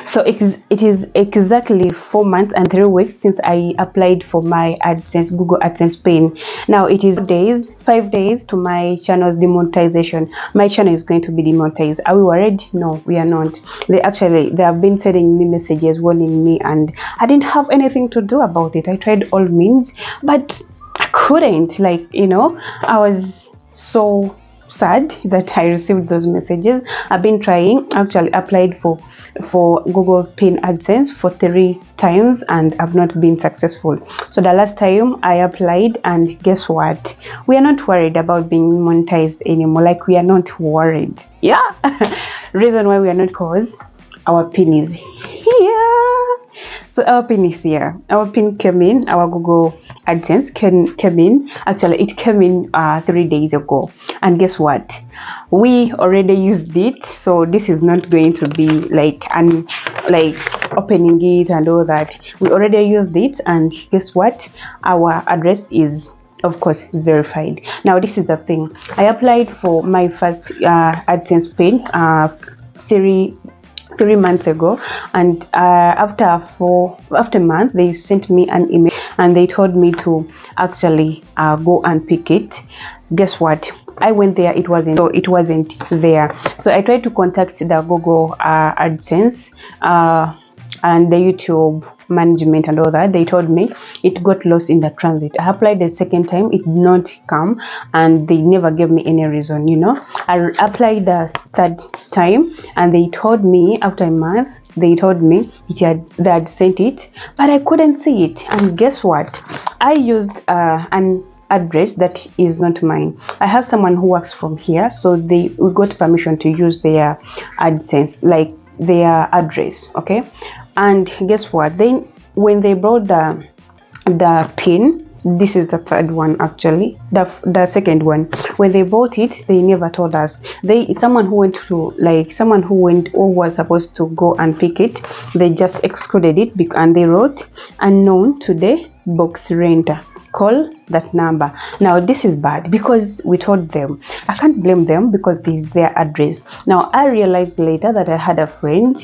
So it is exactly 4 months and 3 weeks since I applied for my AdSense, Google AdSense pin. Now it is 5 days to my channel's demonetization. My channel is going to be demonetized. Are we worried? No, we are not. They have been sending me messages warning me, and I didn't have anything to do about it. I tried all means, but I couldn't. I was so sad that I received those messages. I've been trying. Actually applied for Google Pin AdSense for 3 times and I've not been successful. So the last time I applied, and guess what? We are not worried about being monetized anymore. Like, we are not worried. Yeah. Reason why we are not, because our pin is here. So our pin is here. Our pin came in. Our Google AdSense came in. Actually, it came in 3 days ago. And guess what? We already used it. So this is not going to be like opening it and all that. We already used it. And guess what? Our address is, of course, verified. Now, this is the thing. I applied for my first AdSense pin 3 months ago, and after a month they sent me an email and they told me to actually go and pick it. Guess what? I went there, it wasn't there. So I tried to contact the Google AdSense and the YouTube management and all that. They told me it got lost in the transit. I applied the second time, it did not come, and they never gave me any reason. I applied the third time and they told me after a month, they told me they had sent it, but I couldn't see it. And guess what? I used an address that is not mine. I have someone who works from here, so we got permission to use their AdSense, like their address. Okay. And guess what? Then when they brought the pin, this is the third one, actually, the second one. When they bought it, they never told us. Someone who was supposed to go and pick it, they just excluded it, and they wrote unknown today, box renter, call that number. Now this is bad because we told them. I can't blame them because this is their address. Now I realized later that I had a friend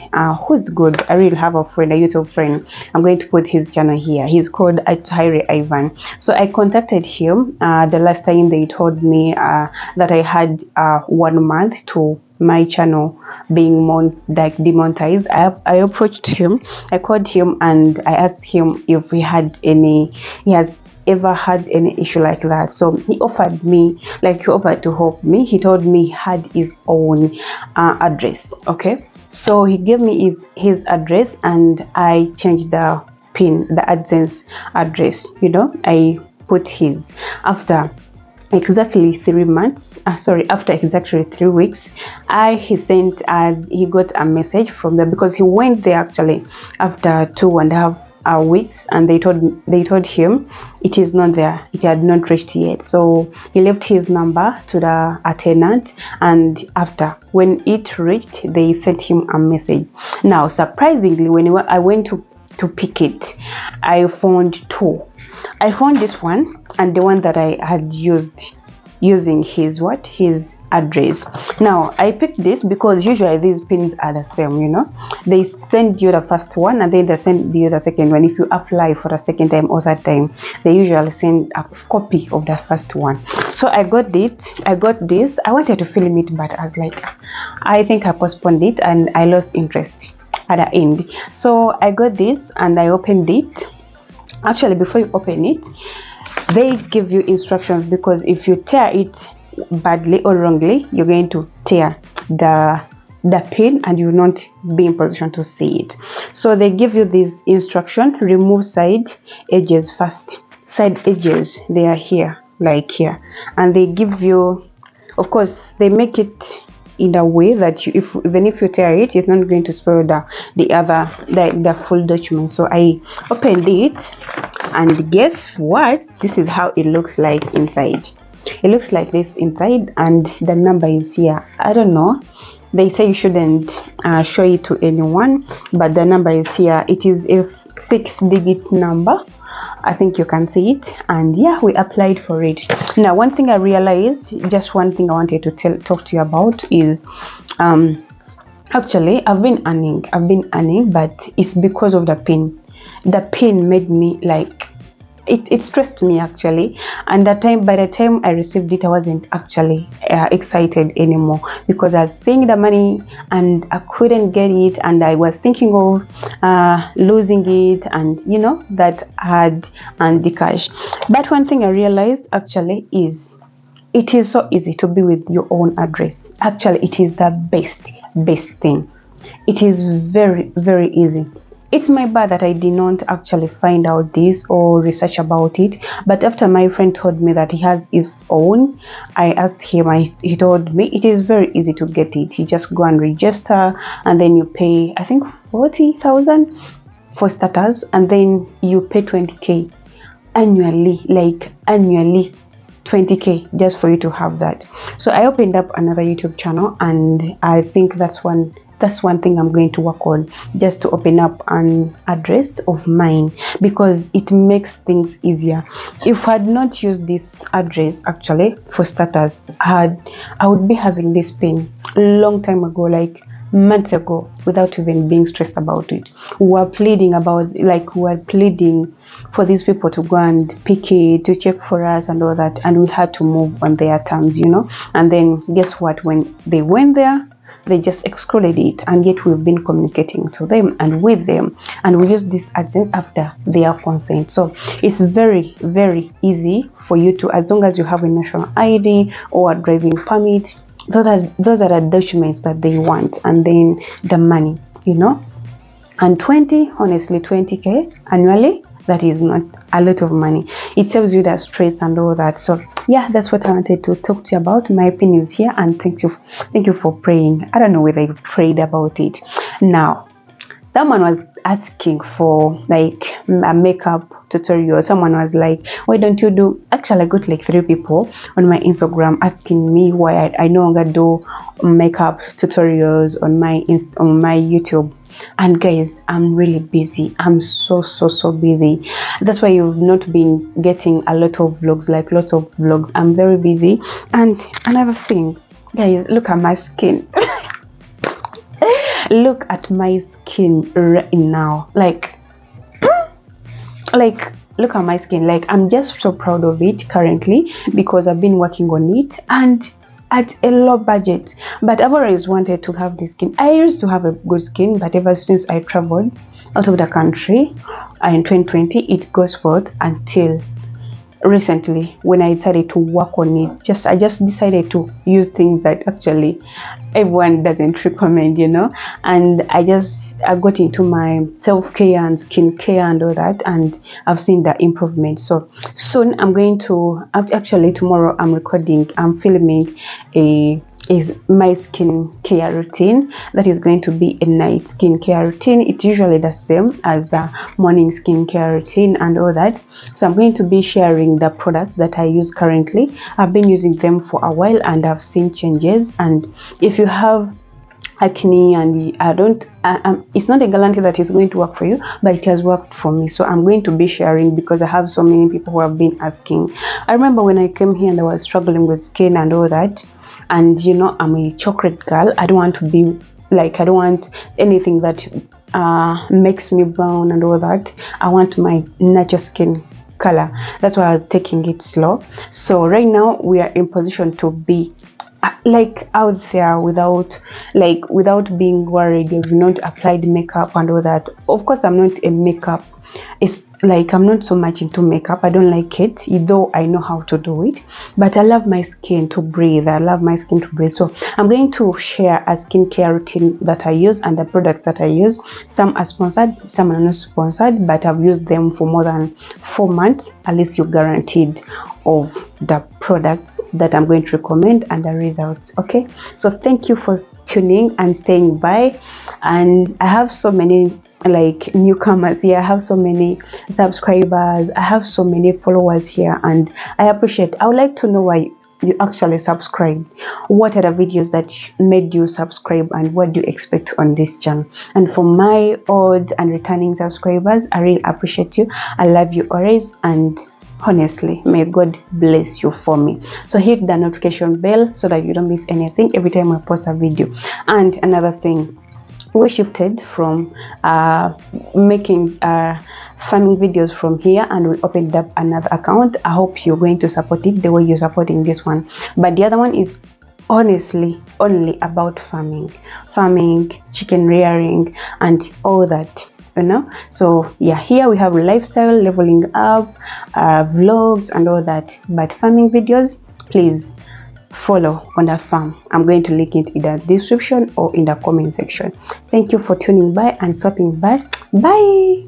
who's good. I really have a friend, a YouTube friend. I'm going to put his channel here. He's called Atahiri Ivan. So I contacted him the last time. They told me that I had 1 month to my channel being demonetized. I approached him, I called him, and I asked him if he has ever had any issue like that. So he offered to help me. He told me he had his own address. Okay, so he gave me his address, and I changed the pin, the AdSense address. I put his. After exactly 3 months, after exactly 3 weeks, he got a message from them, because he went there actually after 2.5 weeks, and they told him it is not there, it had not reached yet. So he left his number to the attendant, and when it reached, they sent him a message. Now surprisingly, when I went to pick it, I found 2. I found this one and the one that I had used using his address. Now I picked this because usually these pins are the same. They send you the first one and then they send you the second one. If you apply for a second time or third time, they usually send a copy of the first one. So I got this. I wanted to film it, but I was like, I think I postponed it and I lost interest at the end. So I got this and I opened it. Actually, before you open it, they give you instructions, because if you tear it badly or wrongly, you're going to tear the pin and you will not be in position to see it. So they give you this instruction: remove side edges first. Side edges, they are here, like here, and they give you, of course, they make it in a way that even if you tear it, it's not going to spoil the full document. So I opened it, and guess what? This is how it looks like inside. It looks like this inside, and the number is here. I don't know, they say you shouldn't show it to anyone, but the number is here. It is a 6-digit number. I think you can see it, and yeah, we applied for it. Now, one thing I realized, just one thing I wanted to talk to you about is Actually, I've been earning, but it's because of the pain. The pain made me like it stressed me actually, and that time, by the time I received it, I wasn't actually excited anymore, because I was seeing the money and I couldn't get it, and I was thinking of losing it, and you know that I had and the cash. But one thing I realized actually is it is so easy to be with your own address. Actually, it is the best thing. It is very easy. It's my bad that I did not actually find out this or research about it. But after my friend told me that he has his own, I asked him. He told me it is very easy to get it. You just go and register, and then you pay, I think, 40,000 for starters, and then you pay 20k annually, like annually. 20k just for you to have that. So I opened up another YouTube channel, and I think that's one thing I'm going to work on, just to open up an address of mine, because it makes things easier. If I had not used this address, actually, for starters, I would be having this pain a long time ago, like months ago, without even being stressed about it. We were pleading for these people to go and pick it, to check for us and all that, and we had to move on their terms, you know. And then guess what? When they went there, they just excluded it, and yet we've been communicating to them and with them, and we use this AdSense after their consent. So it's very easy for you to, as long as you have a national ID or a driving permit. Those are the documents that they want, and then the money, you know. And honestly 20k annually, that is not a lot of money. It saves you the stress and all that. So yeah, that's what I wanted to talk to you about. My opinions here, and thank you for praying. I don't know whether you prayed about it. Now, someone was asking for like a makeup tutorial. Someone was like, why don't you do, actually I got like 3 people on my Instagram asking me why I no longer do makeup tutorials on my YouTube. And guys, I'm really busy. I'm so busy. That's why you've not been getting a lot of vlogs, like lots of vlogs. I'm very busy. And another thing, guys, look at my skin. Look at my skin right now, like look at my skin. Like, I'm just so proud of it currently, because I've been working on it, and at a low budget. But I've always wanted to have this skin. I used to have a good skin, but ever since I traveled out of the country in 2020, it goes forth until recently, when I decided to work on it. I just decided to use things that actually everyone doesn't recommend, you know. And I got into my self-care and skincare and all that, and I've seen the improvement. So soon I'm going to, actually tomorrow I'm filming my skincare routine. That is going to be a night skincare routine. It's usually the same as the morning skincare routine and all that. So I'm going to be sharing the products that I use currently. I've been using them for a while, and I've seen changes. And if you have acne, and it's not a guarantee that it's going to work for you, but it has worked for me. So I'm going to be sharing, because I have so many people who have been asking. I remember when I came here and I was struggling with skin and all that, and you know, I'm a chocolate girl. I don't want to be like, I don't want anything that makes me brown and all that. I want my natural skin color. That's why I was taking it slow. So right now we are in position to be like out there without being worried. You've not applied makeup and all that. Of course, I'm not a makeup, it's like I'm not so much into makeup. I don't like it, though I know how to do it, but I love my skin to breathe. So I'm going to share a skincare routine that I use and the products that I use. Some are sponsored, some are not sponsored, but I've used them for more than 4 months. At least you're guaranteed of the products that I'm going to recommend and the results. Okay, so thank you for tuning and staying by. And I have so many like newcomers here. I have so many subscribers, I have so many followers here, and I appreciate. I would like to know why you actually subscribe. What are the videos that made you subscribe, and what do you expect on this channel? And for my old and returning subscribers, I really appreciate you. I love you always, and honestly, may God bless you for me. So hit the notification bell so that you don't miss anything every time I post a video. And another thing, we shifted from making farming videos from here, and we opened up another account. I hope you're going to support it the way you're supporting this one, but the other one is honestly only about farming, chicken rearing, and all that, you know. So yeah, here we have lifestyle, leveling up, vlogs and all that, but farming videos, please follow on that farm. I'm going to link it in the description or in the comment section. Thank you for tuning by and stopping by. Bye.